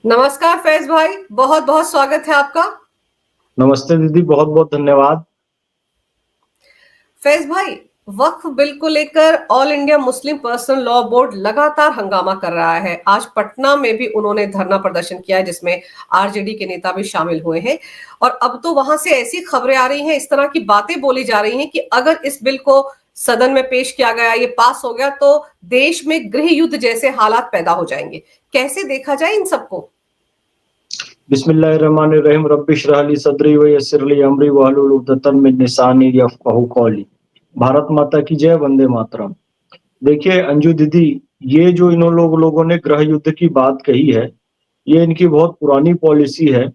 नमस्कार फैज भाई, बहुत बहुत स्वागत है आपका। नमस्ते दीदी, बहुत बहुत धन्यवाद। फैज भाई, वक्फ बिल को लेकर all India Muslim personal law board लगातार हंगामा कर रहा है। आज पटना में भी उन्होंने धरना प्रदर्शन किया है, जिसमें आरजेडी के नेता भी शामिल हुए हैं। और अब तो वहां से ऐसी खबरें आ रही हैं, इस तरह की बातें बोली जा रही हैं कि अगर इस बिल को सदन में पेश किया गया, ये पास हो गया, तो देश में गृह युद्ध जैसे हालात पैदा हो जाएंगे। कैसे देखा जाए इन सबको? बिस्मिल्लाहिर्रहमानिर्रहीम। रब्बि इश्रह ली सदरी व यस्सिर ली अमरी वहलुल उक़दतम मिन लिसानी यफ़क़हू क़ौली। भारत माता की जय, वंदे मातरम। देखिए अंजू दीदी, ये जो लोगों ने गृह युद्ध की बात कही है, ये इनकी बहुत पुरानी पॉलिसी है।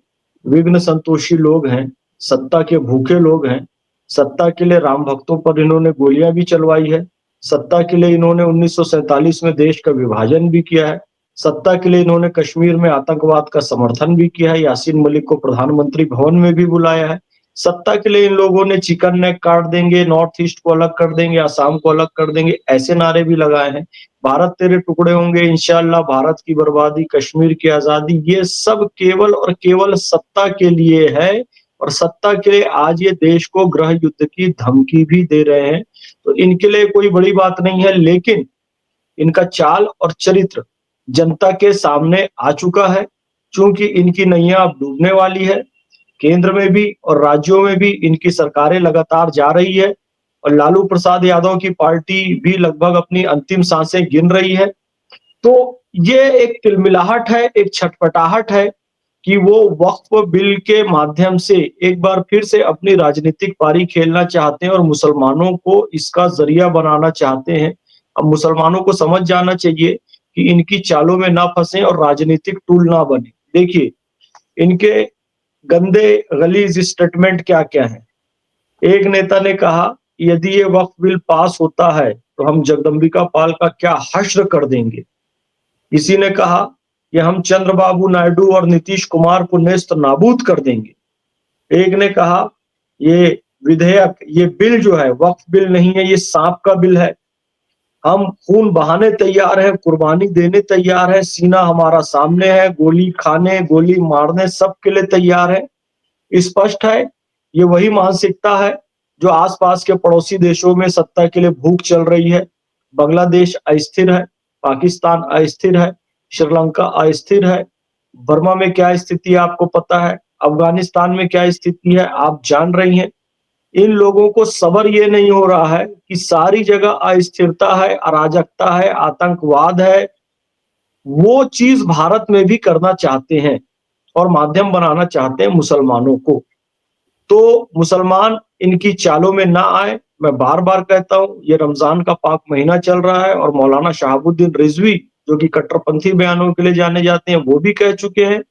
विघ्न संतोषी लोग हैं, सत्ता के भूखे लोग हैं। सत्ता के लिए राम भक्तों पर इन्होंने गोलियां भी चलवाई है। सत्ता के लिए इन्होंने 1947 में देश का विभाजन भी किया है। सत्ता के लिए इन्होंने कश्मीर में आतंकवाद का समर्थन भी किया है। यासीन मलिक को प्रधानमंत्री भवन में भी बुलाया है। सत्ता के लिए इन लोगों ने चिकन नेक काट देंगे, नॉर्थ ईस्ट को अलग कर देंगे, असम को अलग कर देंगे, ऐसे नारे भी लगाए हैं। भारत तेरे टुकड़े होंगे इंशाअल्लाह, भारत की बर्बादी, कश्मीर की आजादी, ये सब केवल और केवल सत्ता के लिए है। और सत्ता के लिए आज ये देश को गृह युद्ध की धमकी भी दे रहे हैं। तो इनके लिए कोई बड़ी बात नहीं है, लेकिन इनका चाल और चरित्र जनता के सामने आ चुका है। चूंकि इनकी नैया अब डूबने वाली है, केंद्र में भी और राज्यों में भी इनकी सरकारें लगातार जा रही है और लालू प्रसाद यादव की पार्टी भी लगभग अपनी अंतिम सांसें गिन रही है। तो ये एक तिलमिलाहट है, एक छटपटाहट है कि वो वक्फ बिल के माध्यम से एक बार फिर से अपनी राजनीतिक पारी खेलना चाहते हैं और मुसलमानों को इसका जरिया बनाना चाहते हैं। अब मुसलमानों को समझ जाना चाहिए कि इनकी चालों में ना फंसे और राजनीतिक टूल ना बने। देखिए, इनके गंदे गलीज स्टेटमेंट क्या क्या है। एक नेता ने कहा, यदि ये वक्फ बिल पास होता है तो हम जगदम्बिका पाल का क्या हश्र कर देंगे। किसी ने कहा कि हम चंद्रबाबू नायडू और नीतीश कुमार को नेस्त नाबूद कर देंगे। एक ने कहा, ये विधेयक, ये बिल जो है वक्फ बिल नहीं है, ये सांप का बिल है। हम खून बहाने तैयार हैं, कुर्बानी देने तैयार हैं, सीना हमारा सामने है, गोली खाने, गोली मारने सब के लिए तैयार है। स्पष्ट है, ये वही मानसिकता है जो आसपास के पड़ोसी देशों में सत्ता के लिए भूख चल रही है। बांग्लादेश अस्थिर है, पाकिस्तान अस्थिर है, श्रीलंका अस्थिर है। बर्मा में क्या स्थिति है आपको पता है, अफगानिस्तान में क्या स्थिति है आप जान रही हैं। इन लोगों को सबर ये नहीं हो रहा है कि सारी जगह अस्थिरता है, अराजकता है, आतंकवाद है। वो चीज भारत में भी करना चाहते हैं और माध्यम बनाना चाहते हैं मुसलमानों को। तो मुसलमान इनकी चालों में ना आए। मैं बार बार कहता हूं, ये रमजान का पाक महीना चल रहा है और मौलाना शहाबुद्दीन रिजवी, जो कि कट्टरपंथी बयानों के लिए जाने जाते हैं, वो भी कह चुके हैं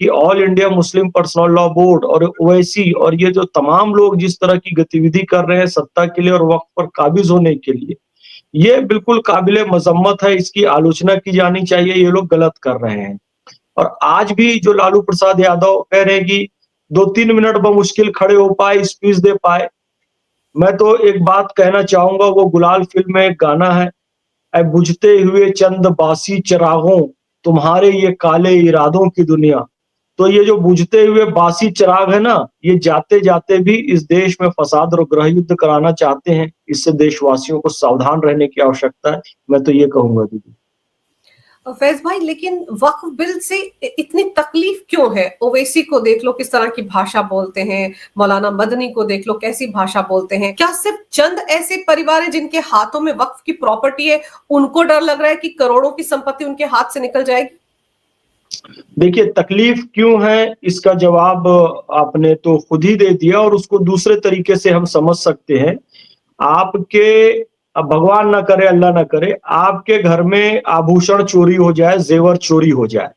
कि all India Muslim personal law board और ओवैसी और ये जो तमाम लोग जिस तरह की गतिविधि कर रहे हैं सत्ता के लिए और वक्त पर काबिज होने के लिए, ये बिल्कुल काबिले मजम्मत है। इसकी आलोचना की जानी चाहिए। ये लोग गलत कर रहे हैं। और आज भी जो लालू प्रसाद यादव कह रहे हैं कि 2-3 मिनट बमुश्किल खड़े हो पाए, स्पीच दे पाए, मैं तो एक बात कहना चाहूंगा, वो गुलाल फिल्म में एक गाना है, ऐ बुझते हुए चंद बासी चिरागों, तुम्हारे ये काले इरादों की दुनिया। तो ये जो बुझते हुए बासी चिराग है ना, ये जाते जाते भी इस देश में फसाद और गृह युद्ध कराना चाहते हैं। इससे देशवासियों को सावधान रहने की आवश्यकता है। मैं तो ये कहूंगा दीदी। फैज भाई, लेकिन वक्फ बिल से इतनी तकलीफ क्यों है? ओवैसी को देख लो किस तरह की भाषा बोलते हैं, मौलाना मदनी को देख लो कैसी भाषा बोलते हैं। क्या सिर्फ चंद ऐसे परिवार हैं जिनके हाथों में वक्फ की प्रॉपर्टी है, उनको डर लग रहा है कि करोड़ों की संपत्ति उनके हाथ से निकल जाएगी? देखिए, तकलीफ क्यों है इसका जवाब आपने तो खुद ही दे दिया और उसको दूसरे तरीके से हम समझ सकते हैं। आपके, अब भगवान ना करे, अल्लाह ना करे, आपके घर में आभूषण चोरी हो जाए, जेवर चोरी हो जाए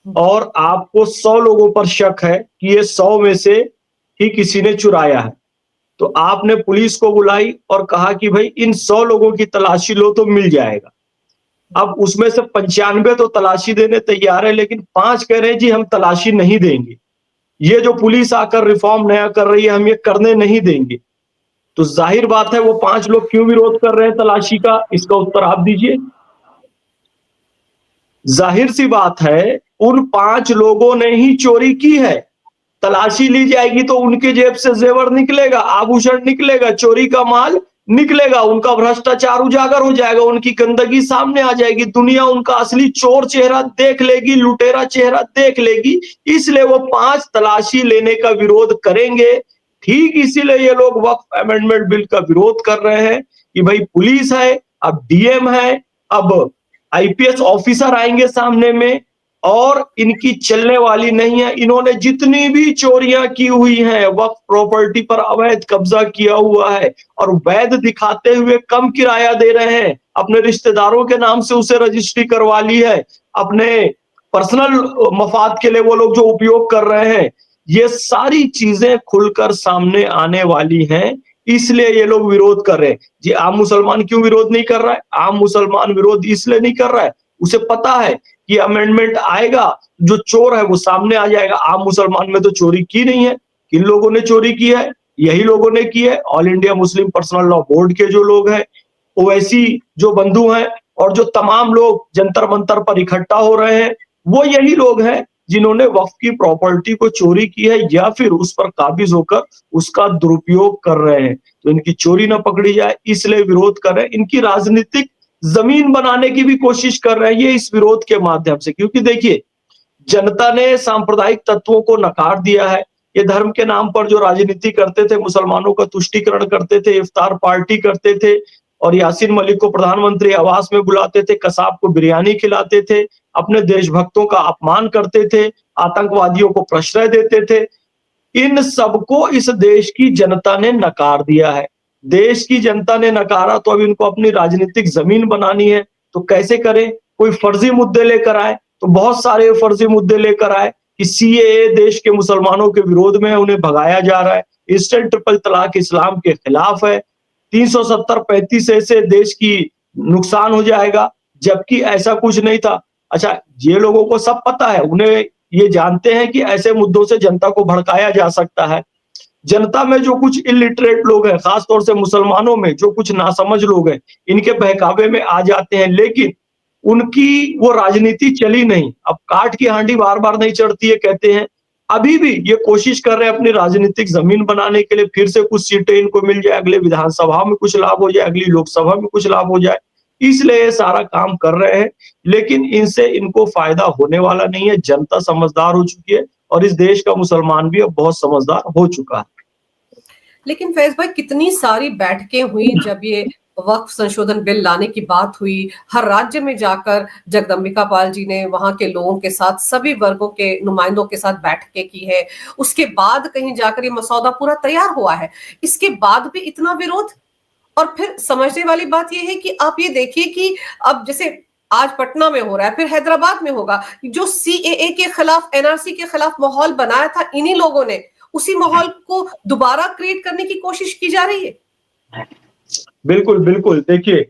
और आपको 100 लोगों पर शक है कि ये 100 में से ही किसी ने चुराया है। तो आपने पुलिस को बुलाई और कहा कि भाई इन 100 लोगों की तलाशी लो तो मिल जाएगा। अब उसमें से 95 तो तलाशी देने तैयार है, लेकिन 5 कह रहे हैं जी हम तलाशी नहीं देंगे। ये जो पुलिस आकर रिफॉर्म नया कर रही है, हम ये करने नहीं देंगे। तो जाहिर बात है वो 5 लोग क्यों विरोध कर रहे हैं तलाशी का, इसका उत्तर आप दीजिए। जाहिर सी बात है उन 5 लोगों ने ही चोरी की है। तलाशी ली जाएगी तो उनके जेब से जेवर निकलेगा, आभूषण निकलेगा, चोरी का माल निकलेगा, उनका भ्रष्टाचार उजागर हो जाएगा, उनकी गंदगी सामने आ जाएगी, दुनिया उनका असली चोर चेहरा देख लेगी, लुटेरा चेहरा देख लेगी। इसलिए वो 5 तलाशी लेने का विरोध करेंगे। ठीक इसीलिए ये लोग वक्फ अमेंडमेंट बिल का विरोध कर रहे हैं कि भाई पुलिस है, अब डीएम है, अब आईपीएस ऑफिसर आएंगे सामने में और इनकी चलने वाली नहीं है। इन्होंने जितनी भी चोरियां की हुई हैं, वक्फ प्रॉपर्टी पर अवैध कब्जा किया हुआ है और वैध दिखाते हुए कम किराया दे रहे हैं, अपने रिश्तेदारों के नाम से उसे रजिस्ट्री करवा ली है, अपने पर्सनल मफाद के लिए वो लोग जो उपयोग कर रहे हैं, ये सारी चीजें खुलकर सामने आने वाली हैं। इसलिए ये लोग विरोध कर रहे हैं। जी, आम मुसलमान क्यों विरोध नहीं कर रहा है? आम मुसलमान विरोध इसलिए नहीं कर रहा है, उसे पता है कि अमेंडमेंट आएगा, जो चोर है वो सामने आ जाएगा। आम मुसलमान में तो चोरी की नहीं है। किन लोगों ने चोरी की है? यही लोगों ने की है, all India Muslim personal law board के जो लोग हैं, ओवैसी जो बंधु हैं और जो तमाम लोग जंतर मंतर पर इकट्ठा हो रहे हैं, वो यही लोग हैं जिन्होंने वक्फ की प्रॉपर्टी को चोरी की है या फिर उस पर काबिज होकर उसका दुरुपयोग कर रहे हैं। तो इनकी चोरी ना पकड़ी जाए इसलिए विरोध कर रहे हैं। इनकी राजनीतिक जमीन बनाने की भी कोशिश कर रहे हैं ये इस विरोध के माध्यम से, क्योंकि देखिए जनता ने सांप्रदायिक तत्वों को नकार दिया है। ये धर्म के नाम पर जो राजनीति करते थे, मुसलमानों का तुष्टीकरण करते थे, इफ्तार पार्टी करते थे और यासीन मलिक को प्रधानमंत्री आवास में बुलाते थे, कसाब को बिरयानी खिलाते थे, अपने देशभक्तों का अपमान करते थे, आतंकवादियों को प्रश्रय देते थे। इन सबको इस देश की जनता ने नकार दिया है। देश की जनता ने नकारा तो अब इनको अपनी राजनीतिक जमीन बनानी है, तो कैसे करें? कोई फर्जी मुद्दे लेकर आए, तो बहुत सारे फर्जी मुद्दे लेकर आए कि सीएए देश के मुसलमानों के विरोध में है, उन्हें भगाया जा रहा है, इंस्टेंट ट्रिपल तलाक इस्लाम के खिलाफ है, 370-35 से देश की नुकसान हो जाएगा, जबकि ऐसा कुछ नहीं था। अच्छा, ये लोगों को सब पता है, उन्हें ये जानते हैं कि ऐसे मुद्दों से जनता को भड़काया जा सकता है। जनता में जो कुछ इलिटरेट लोग हैं, खासतौर से मुसलमानों में जो कुछ नासमझ लोग हैं, इनके बहकावे में आ जाते हैं, लेकिन उनकी वो राजनीति चली नहीं। अब काठ की हांडी बार बार नहीं चढ़ती है कहते हैं। अभी भी ये कोशिश कर रहे हैं अपनी राजनीतिक जमीन बनाने के लिए, फिर से कुछ सीटें इनको मिल जाए, अगले विधानसभा में कुछ लाभ हो जाए, अगली लोकसभा में कुछ लाभ हो जाए, इसलिए ये सारा काम कर रहे हैं। लेकिन इनसे इनको फायदा होने वाला नहीं है। जनता समझदार हो चुकी है और इस देश का मुसलमान भी अब बहुत समझदार हो चुका है। लेकिन फैज भाई, कितनी सारी बैठकें हुई जब ये वक्फ संशोधन बिल लाने की बात हुई, हर राज्य में जाकर जगदम्बिका पाल जी ने वहां के लोगों के साथ, सभी वर्गों के नुमाइंदों के साथ बैठकें की है। उसके बाद कहीं जाकर ये मसौदा पूरा तैयार हुआ है, इसके बाद भी इतना विरोध। और फिर समझने वाली बात यह है कि आप ये देखिए कि अब जैसे आज पटना में हो रहा है, फिर हैदराबाद में होगा। जो सीएए के खिलाफ, एनआरसी के खिलाफ माहौल बनाया था इन्हीं लोगों ने, उसी माहौल को दोबारा क्रिएट करने की कोशिश की जा रही है। बिल्कुल बिल्कुल। देखिए,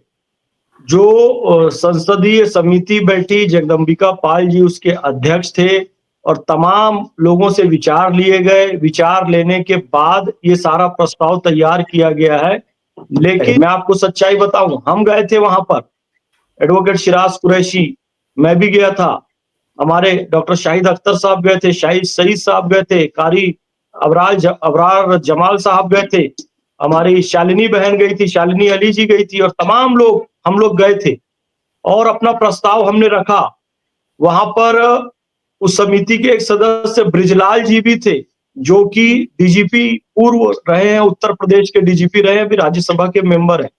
जो संसदीय समिति बैठी, जगदम्बिका पाल जी उसके अध्यक्ष थे और तमाम लोगों से विचार लिए गए। विचार लेने के बाद ये सारा प्रस्ताव तैयार किया गया है। लेकिन मैं आपको सच्चाई बताऊं, हम गए थे वहां पर, एडवोकेट शिराज कुरैशी, मैं भी गया था, हमारे डॉक्टर शाहिद अख्तर साहब गए थे, शाहिद सईद साहब गए थे, कारी अबरार जमाल साहब गए थे, हमारी शालिनी बहन गई थी, शालिनी अली जी गई थी और तमाम लोग, हम लोग गए थे और अपना प्रस्ताव हमने रखा। वहां पर उस समिति के एक सदस्य ब्रिजलाल जी भी थे, जो कि डीजीपी पूर्व रहे हैं, उत्तर प्रदेश के डीजीपी रहे हैं, अभी राज्यसभा के मेंबर हैं।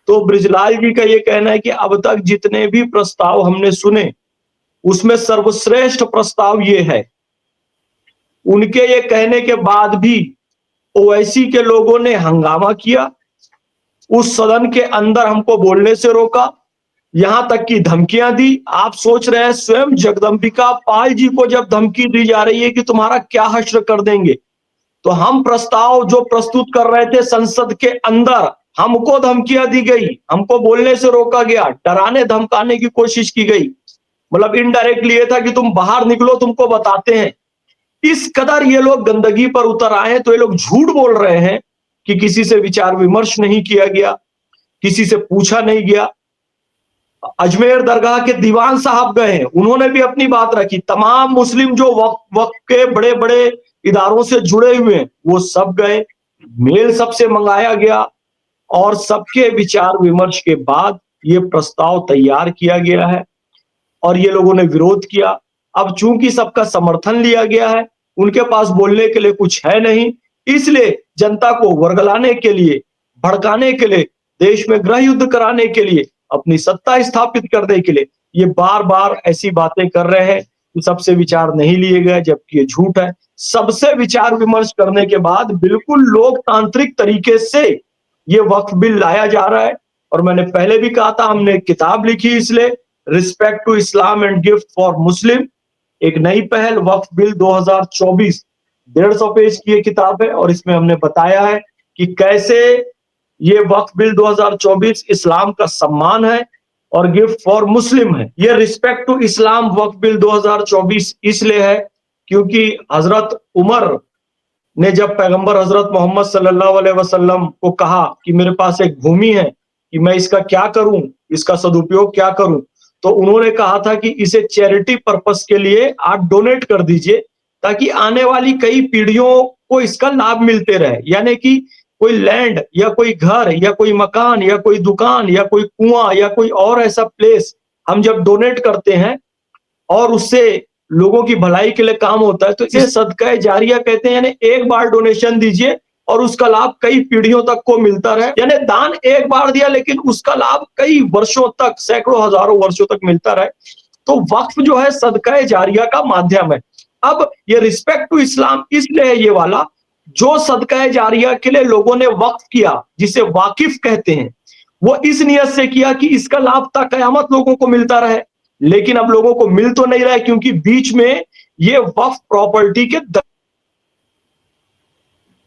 तो ब्रिजलाल जी का ये कहना है कि अब तक जितने भी प्रस्ताव हमने सुने, उसमें सर्वश्रेष्ठ प्रस्ताव ये है। उनके ये कहने के बाद भी ओवैसी के लोगों ने हंगामा किया, उस सदन के अंदर हमको बोलने से रोका, यहां तक की धमकियां दी। आप सोच रहे हैं, स्वयं जगदम्बिका पाल जी को जब धमकी दी जा रही है कि तुम्हारा क्या हश्र कर देंगे, तो हम प्रस्ताव जो प्रस्तुत कर रहे थे संसद के अंदर, हमको धमकियां दी गई, हमको बोलने से रोका गया, डराने धमकाने की कोशिश की गई। मतलब इनडायरेक्टली ये था कि तुम बाहर निकलो, तुमको बताते हैं। इस कदर ये लोग गंदगी पर उतर आए हैं। तो ये लोग झूठ बोल रहे हैं कि किसी से विचार विमर्श नहीं किया गया, किसी से पूछा नहीं गया। अजमेर दरगाह के दीवान साहब गए हैं, उन्होंने भी अपनी बात रखी। तमाम मुस्लिम जो वक्त के बड़े बड़े इदारों से जुड़े हुए हैं वो सब गए, मेल सबसे मंगाया गया और सबके विचार विमर्श के बाद ये प्रस्ताव तैयार किया गया है और ये लोगों ने विरोध किया। अब चूंकि सबका समर्थन लिया गया है, उनके पास बोलने के लिए कुछ है नहीं, इसलिए जनता को वर्गलाने के लिए, भड़काने के लिए, देश में गृह युद्ध कराने के लिए, अपनी सत्ता स्थापित करने के लिए ये बार बार ऐसी बातें कर रहे हैं कि सबसे विचार नहीं लिए गए, जबकि ये झूठ है। सबसे विचार विमर्श करने के बाद बिल्कुल लोकतांत्रिक तरीके से ये वक्फ बिल लाया जा रहा है। और मैंने पहले भी कहा था, हमने एक किताब लिखी इसलिए, respect to Islam and gift for Muslim, एक नई पहल वक्फ बिल 2024, 150 पेज की ये किताब है और इसमें हमने बताया है कि कैसे ये वक्फ बिल 2024 इस्लाम का सम्मान है और गिफ्ट फॉर मुस्लिम है। ये respect to Islam Waqf bill 2024 इसलिए है क्योंकि हजरत उमर ने जब पैगंबर हजरत मोहम्मद सल्लल्लाहु अलैहि वसल्लम को कहा कि मेरे पास एक भूमि है कि मैं इसका क्या करूं, इसका सदुपयोग क्या करूं, तो उन्होंने कहा था कि इसे चैरिटी पर्पस के लिए आप डोनेट कर दीजिए ताकि आने वाली कई पीढ़ियों को इसका लाभ मिलते रहे। यानी कि कोई लैंड या कोई घर या कोई मकान या कोई दुकान या कोई कुआं या कोई और ऐसा प्लेस हम जब डोनेट करते हैं और उससे लोगों की भलाई के लिए काम होता है तो इसे सदका जारिया कहते हैं। यानी एक बार डोनेशन दीजिए और उसका लाभ कई पीढ़ियों तक को मिलता रहे। यानी दान एक बार दिया लेकिन उसका लाभ कई वर्षों तक, सैकड़ों हजारों वर्षों तक मिलता रहे। तो वक्फ जो है सदका जारिया का माध्यम है। अब ये रिस्पेक्ट टू इस्लाम इसलिए है ये वाला, जो सदका जारिया के लिए लोगों ने वक्फ किया, जिसे वाकिफ कहते हैं, वो इस नियत से किया कि इसका लाभ तक कयामत लोगों को मिलता रहे। लेकिन अब लोगों को मिल तो नहीं रहा है क्योंकि बीच में ये वक्फ प्रॉपर्टी के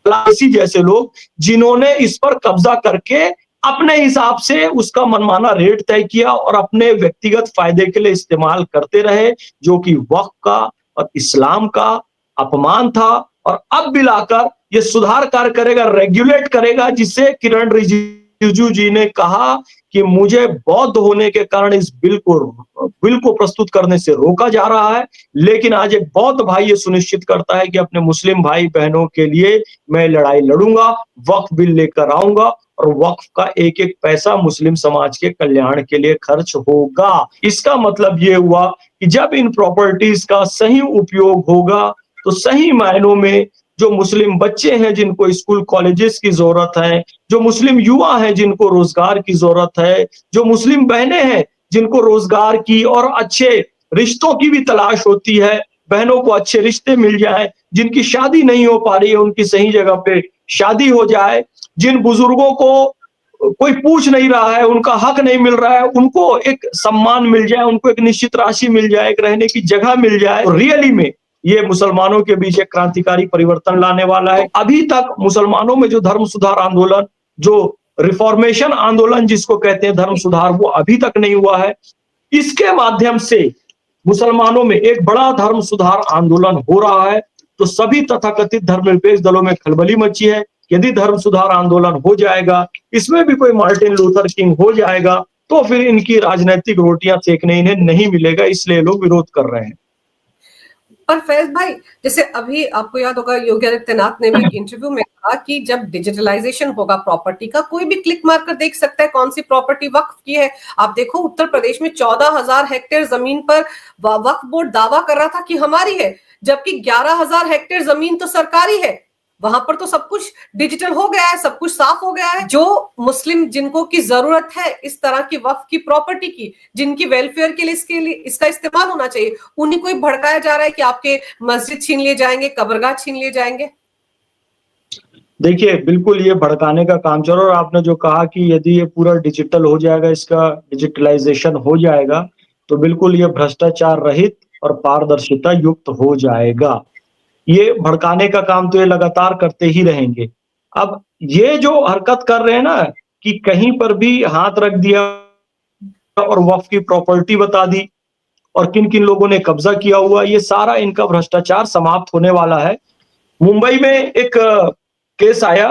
दलाली जैसे लोग जिन्होंने इस पर कब्जा करके अपने हिसाब से उसका मनमाना रेट तय किया और अपने व्यक्तिगत फायदे के लिए इस्तेमाल करते रहे, जो कि वक्फ का और इस्लाम का अपमान था। और अब भी लाकर ये सुधार कार्य करेगा, रेगुलेट करेगा, जिससे किरण रिजिजू जी ने कहा कि मुझे बौद्ध होने के कारण इस बिल को प्रस्तुत करने से रोका जा रहा है। लेकिन आज एक बौद्ध भाई ये सुनिश्चित करता है कि अपने मुस्लिम भाई बहनों के लिए मैं लड़ाई लड़ूंगा, वक्फ बिल लेकर आऊंगा और वक्फ का एक एक पैसा मुस्लिम समाज के कल्याण के लिए खर्च होगा। इसका मतलब ये हुआ कि जब इन प्रॉपर्टीज का सही उपयोग होगा तो सही मायनों में जो मुस्लिम बच्चे हैं जिनको स्कूल कॉलेजेस की जरूरत है, जो मुस्लिम युवा हैं जिनको रोजगार की जरूरत है, जो मुस्लिम बहनें हैं जिनको रोजगार की और अच्छे रिश्तों की भी तलाश होती है, बहनों को अच्छे रिश्ते मिल जाए, जिनकी शादी नहीं हो पा रही है उनकी सही जगह पे शादी हो जाए, जिन बुजुर्गों को कोई पूछ नहीं रहा है, उनका हक नहीं मिल रहा है, उनको एक सम्मान मिल जाए, उनको एक निश्चित राशि मिल जाए, एक रहने की जगह मिल जाए। तो रियली में ये मुसलमानों के बीच एक क्रांतिकारी परिवर्तन लाने वाला है। अभी तक मुसलमानों में जो धर्म सुधार आंदोलन, जो रिफॉर्मेशन आंदोलन जिसको कहते हैं धर्म सुधार, वो अभी तक नहीं हुआ है। इसके माध्यम से मुसलमानों में एक बड़ा धर्म सुधार आंदोलन हो रहा है। तो सभी तथाकथित धर्मनिरपेक्ष दलों में खलबली मची है। यदि धर्म सुधार आंदोलन हो जाएगा, इसमें भी कोई मार्टिन लूथर किंग हो जाएगा, तो फिर इनकी राजनीतिक रोटियां सेकने इन्हें नहीं मिलेगा, इसलिए लोग विरोध कर रहे हैं। पर फैज भाई, जैसे अभी आपको याद होगा योगी आदित्यनाथ ने भी एक इंटरव्यू में कहा कि जब डिजिटलाइजेशन होगा प्रॉपर्टी का, कोई भी क्लिक मार कर देख सकता है कौन सी प्रॉपर्टी वक्फ की है। आप देखो उत्तर प्रदेश में 14,000 हेक्टेयर जमीन पर वक्फ बोर्ड दावा कर रहा था कि हमारी है, जबकि 11,000 हेक्टेयर जमीन तो सरकारी है। वहां पर तो सब कुछ डिजिटल हो गया है, सब कुछ साफ हो गया है। जो मुस्लिम जिनको की जरूरत है इस तरह की वक्फ की प्रॉपर्टी की, जिनकी वेलफेयर के लिए इसका इस्तेमाल होना चाहिए, उन्हीं को भड़काया जा रहा है कि आपके मस्जिद छीन लिए जाएंगे, कब्रगाह छीन लिए जाएंगे। देखिए, बिल्कुल ये भड़काने का काम चल रहा है। और आपने जो कहा कि यदि ये पूरा डिजिटल हो जाएगा, इसका डिजिटलाइजेशन हो जाएगा, तो बिल्कुल ये भ्रष्टाचार रहित और पारदर्शिता युक्त हो जाएगा। ये भड़काने का काम तो ये लगातार करते ही रहेंगे। अब ये जो हरकत कर रहे हैं ना कि कहीं पर भी हाथ रख दिया और वक्फ की प्रॉपर्टी बता दी और किन किन लोगों ने कब्जा किया हुआ, ये सारा इनका भ्रष्टाचार समाप्त होने वाला है। मुंबई में एक केस आया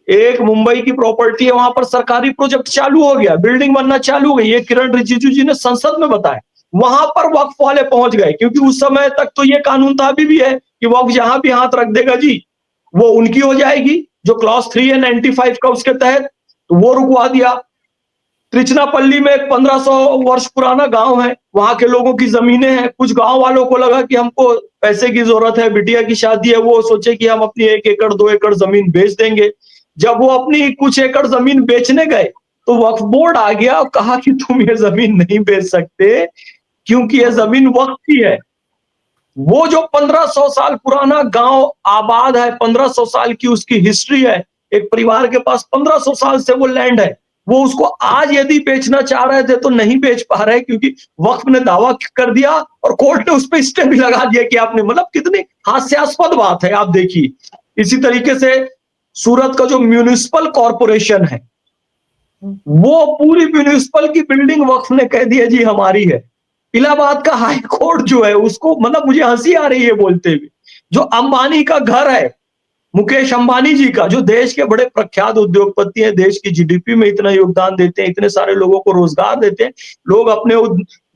एक मुंबई की प्रॉपर्टी है, वहां पर सरकारी प्रोजेक्ट चालू हो गया, बिल्डिंग बनना चालू हो गई, ये किरण रिजिजू जी ने संसद में बताया। वहां पर वक्फ वाले पहुंच गए, क्योंकि उस समय तक तो ये कानून था, अभी भी है, कि वक्फ जहां भी हाथ रख देगा जी वो उनकी हो जाएगी, जो क्लॉज 3 है 95 का उसके तहत, तो वो रुकवा दिया। त्रिचनापल्ली में एक 1500 वर्ष पुराना गांव है, वहां के लोगों की जमीनें हैं, कुछ गांव वालों को लगा कि हमको पैसे की जरूरत है, बिटिया की शादी है, वो सोचे कि हम अपनी 1 एकड़ 2 एकड़ जमीन बेच देंगे। जब वो अपनी कुछ एकड़ जमीन बेचने गए तो वक्फ बोर्ड आ गया और कहा कि तुम ये जमीन नहीं बेच सकते, क्योंकि ये जमीन वक्फ की है। वो जो 1500 साल पुराना गांव आबाद है, 1500 साल की उसकी हिस्ट्री है, एक परिवार के पास 1500 साल से वो लैंड है, वो उसको आज यदि बेचना चाह रहे थे तो नहीं बेच पा रहे, क्योंकि वक्फ ने दावा कर दिया और कोर्ट ने उस पर स्टे भी लगा दिया कि आपने, मतलब कितनी हास्यास्पद बात है, आप देखिए। इसी तरीके से सूरत का जो म्यूनिसिपल कॉरपोरेशन है, वो पूरी म्यूनिसिपल की बिल्डिंग वक्फ ने कह दिया जी हमारी है। इलाहाबाद का हाई कोर्ट जो है उसको, मतलब मुझे हंसी आ रही है बोलते हुए, जो अंबानी का घर है, मुकेश अंबानी जी का, जो देश के बड़े प्रख्यात उद्योगपति हैं, देश की जीडीपी में इतना योगदान देते हैं, इतने सारे लोगों को रोजगार देते हैं, लोग अपने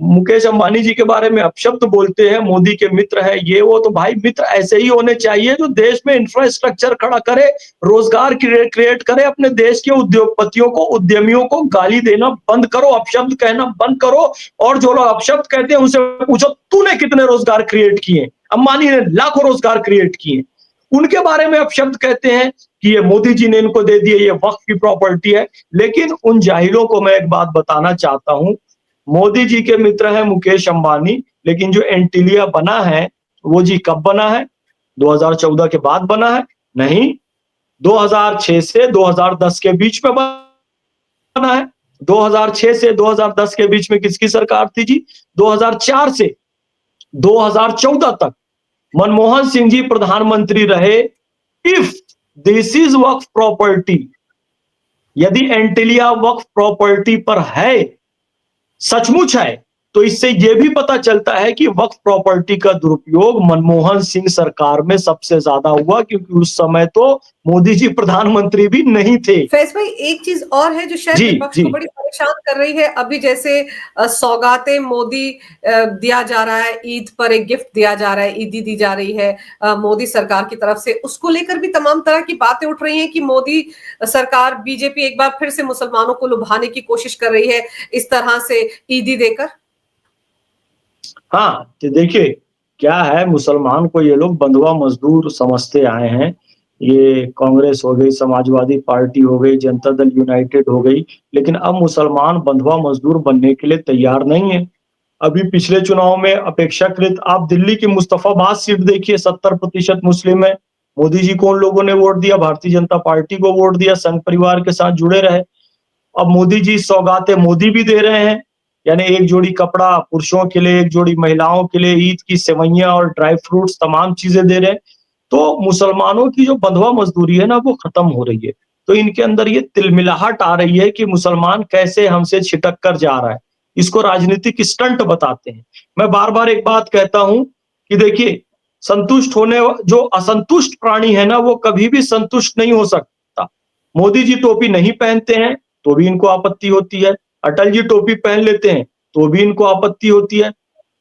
मुकेश अंबानी जी के बारे में अपशब्द बोलते हैं, मोदी के मित्र है ये वो। तो भाई मित्र ऐसे ही होने चाहिए जो देश में इंफ्रास्ट्रक्चर खड़ा करे, रोजगार क्रिएट करे। अपने देश के उद्योगपतियों को, उद्यमियों को गाली देना बंद करो, अपशब्द कहना बंद करो, और जो लोग अपशब्द कहते हैं उनसे पूछो तूने कितने रोजगार क्रिएट किए। अंबानी ने लाखों रोजगार क्रिएट किए, उनके बारे में अपशब्द कहते हैं कि ये मोदी जी ने इनको दे दिए, ये वक्फ की प्रॉपर्टी है। लेकिन उन जाहिलों को मैं एक बात बताना चाहता हूं, मोदी जी के मित्र हैं मुकेश अंबानी, लेकिन जो एंटीलिया बना है वो जी कब बना है? 2014 के बाद बना है? नहीं, 2006 से 2010 के बीच में बना है। 2006 से 2010 के बीच में किसकी सरकार थी जी? 2004 से 2014 तक मनमोहन सिंह जी प्रधानमंत्री रहे। If this is Waqf property, यदि एंटीलिया वक्फ प्रॉपर्टी पर है, सचमुच है, तो इससे यह भी पता चलता है कि वक्फ प्रॉपर्टी का दुरुपयोग मनमोहन सिंह सरकार में सबसे ज्यादा हुआ, क्योंकि उस समय तो मोदी जी प्रधानमंत्री भी नहीं थे। फैज भाई, एक चीज और है जो शायद विपक्ष को बड़ी परेशान कर रही है, अभी जैसे सौगातें मोदी दिया जा रहा है, ईद पर एक गिफ्ट दिया जा रहा है, ईदी दी जा रही है मोदी सरकार की तरफ से, उसको लेकर भी तमाम तरह की बातें उठ रही हैं कि मोदी सरकार, बीजेपी एक बार फिर से मुसलमानों को लुभाने की कोशिश कर रही है इस तरह से ईदी देकर। हाँ, तो देखिए क्या है, मुसलमान को ये लोग बंधुआ मजदूर समझते आए हैं। ये कांग्रेस हो गई, समाजवादी पार्टी हो गई, जनता दल यूनाइटेड हो गई, लेकिन अब मुसलमान बंधुआ मजदूर बनने के लिए तैयार नहीं है। अभी पिछले चुनाव में अपेक्षाकृत आप दिल्ली की मुस्तफाबाद सीट देखिए, 70% मुस्लिम है। मोदी जी को उन लोगों ने वोट दिया, भारतीय जनता पार्टी को वोट दिया, संघ परिवार के साथ जुड़े रहे। अब मोदी जी सौगातें मोदी भी दे रहे हैं, यानी एक जोड़ी कपड़ा पुरुषों के लिए, एक जोड़ी महिलाओं के लिए, ईद की सेवइयां और ड्राई फ्रूट्स, तमाम चीजें दे रहे हैं। तो मुसलमानों की जो बंधुआ मजदूरी है ना, वो खत्म हो रही है। तो इनके अंदर ये तिलमिलाहट आ रही है कि मुसलमान कैसे हमसे छिटक कर जा रहा है, इसको राजनीतिक स्टंट बताते हैं। मैं बार बार एक बात कहता हूं कि देखिए, संतुष्ट होने, जो असंतुष्ट प्राणी है ना, वो कभी भी संतुष्ट नहीं हो सकता। मोदी जी टोपी नहीं पहनते हैं तो भी इनको आपत्ति होती है, अटल जी टोपी पहन लेते हैं तो भी इनको आपत्ति होती है,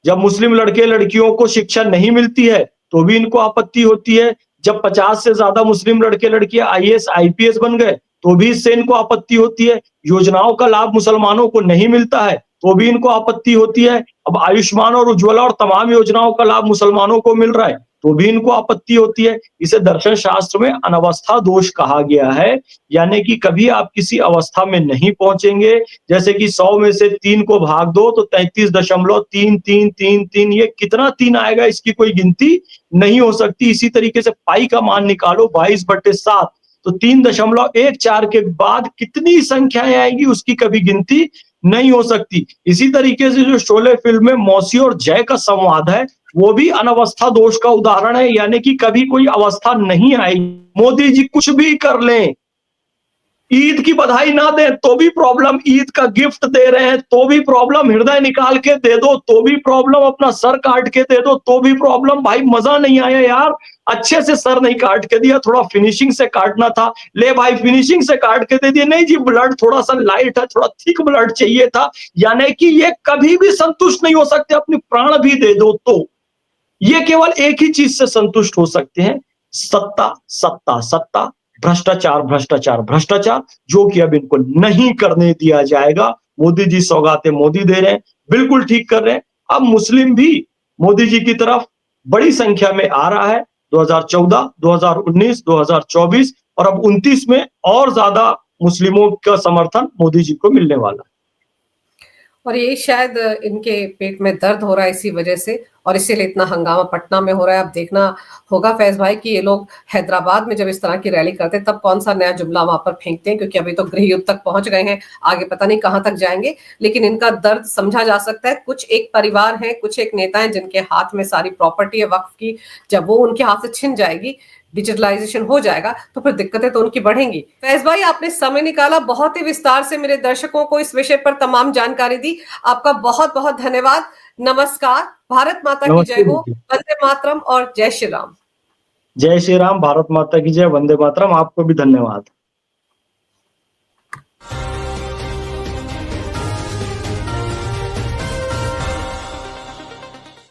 जब मुस्लिम लड़के लड़कियों को शिक्षा नहीं मिलती है तो भी इनको आपत्ति होती है, जब 50 से ज्यादा मुस्लिम लड़के लड़कियां आईएएस आईपीएस बन गए तो भी इससे इनको आपत्ति होती है, योजनाओं का लाभ मुसलमानों को नहीं मिलता है तो भी इनको आपत्ति होती है, अब आयुष्मान और उज्ज्वला और तमाम योजनाओं का लाभ मुसलमानों को मिल रहा है तो भी इनको आपत्ति होती है। इसे दर्शन शास्त्र में अनवस्था दोष कहा गया है, यानी कि कभी आप किसी अवस्था में नहीं पहुंचेंगे। जैसे कि 100 में से 3 को भाग दो तो 33.3333, ये कितना 3 आएगा इसकी कोई गिनती नहीं हो सकती। इसी तरीके से पाई का मान निकालो 22/7, तो 3.14 के बाद कितनी संख्याएं आएंगी उसकी कभी गिनती नहीं हो सकती। इसी तरीके से जो शोले फिल्म में मौसी और जय का संवाद है, वो भी अनवस्था दोष का उदाहरण है, यानी कि कभी कोई अवस्था नहीं आई। मोदी जी कुछ भी कर लें, ईद की बधाई ना दें तो भी प्रॉब्लम, ईद का गिफ्ट दे रहे हैं तो भी प्रॉब्लम, हृदय निकाल के दे दो तो भी प्रॉब्लम, अपना सर काट के दे दो तो भी प्रॉब्लम। भाई मजा नहीं आया यार, अच्छे से सर नहीं काट के दिया, थोड़ा फिनिशिंग से काटना था, ले भाई फिनिशिंग से काट के दे दिए, नहीं जी ब्लड थोड़ा सा लाइट है, थोड़ा थिक ब्लड चाहिए था। यानी कि ये कभी भी संतुष्ट नहीं हो सकते, अपनी प्राण भी दे दो तो ये केवल एक ही चीज से संतुष्ट हो सकते हैं, सत्ता सत्ता सत्ता, भ्रष्टाचार भ्रष्टाचार भ्रष्टाचार, जो कि अब इनको नहीं करने दिया जाएगा। मोदी जी सौगातें मोदी दे रहे हैं, बिल्कुल ठीक कर रहे हैं। अब मुस्लिम भी मोदी जी की तरफ बड़ी संख्या में आ रहा है, 2014, 2019, 2024 और अब 29 में और ज्यादा मुस्लिमों का समर्थन मोदी जी को मिलने वाला है। और यही शायद इनके पेट में दर्द हो रहा है इसी वजह से, और इसीलिए इतना हंगामा पटना में हो रहा है। अब देखना होगा फैज भाई कि ये लोग हैदराबाद में जब इस तरह की रैली करते हैं तब कौन सा नया जुमला वहां पर फेंकते हैं, क्योंकि अभी तो गृह युद्ध तक पहुंच गए हैं, आगे पता नहीं कहां तक जाएंगे। लेकिन इनका दर्द समझा जा सकता है। कुछ एक परिवार है, कुछ एक नेता है जिनके हाथ में सारी प्रॉपर्टी है वक्फ की, जब वो उनके हाथ से छिन जाएगी, डिजिटलाइजेशन हो जाएगा, तो फिर दिक्कतें तो उनकी बढ़ेंगी। फैज भाई आपने समय निकाला, बहुत ही विस्तार से मेरे दर्शकों को इस विषय पर तमाम जानकारी दी, आपका बहुत बहुत धन्यवाद। नमस्कार, भारत माता की जय नमस्ते हो, दीदी। वंदे मातरम और जय श्री राम। जय श्री राम, भारत माता की जय, वंदे मातरम। आपको भी धन्यवाद।